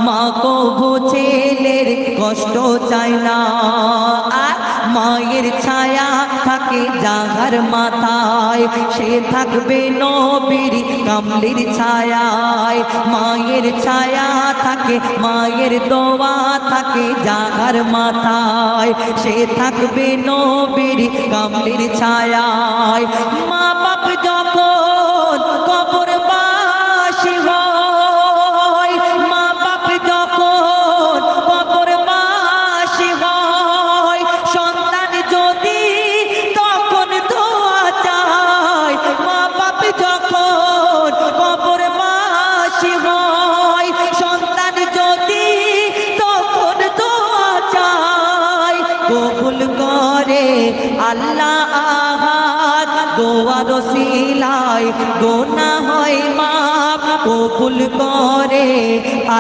মা কভু ছেলের কষ্ট চায় না, আর মায়ের ছায়া থাকে যাহার মাথায়, সে থাকবে নবীর কামলির ছায়ায়। মায়ের ছায়া থাকে, মায়ের দোয়া থাকে যাহার মাথায়, সে থাকবে নবীর কামলির ছায়ায়। মা বাপ যখন কবরবাসী হয়, মা বাপ যখন কবরবাসী হয়, সন্তান যদি তখন দোয়া চায়। মা বাপ যখন কবরবাসী হয়, সন্তান যদি তখন দোয়া চায়। কবুল করে আল্লাহ আহাদ, দোয়ার ওসিলায় গুনাহ হয় মাফ। কবুল করে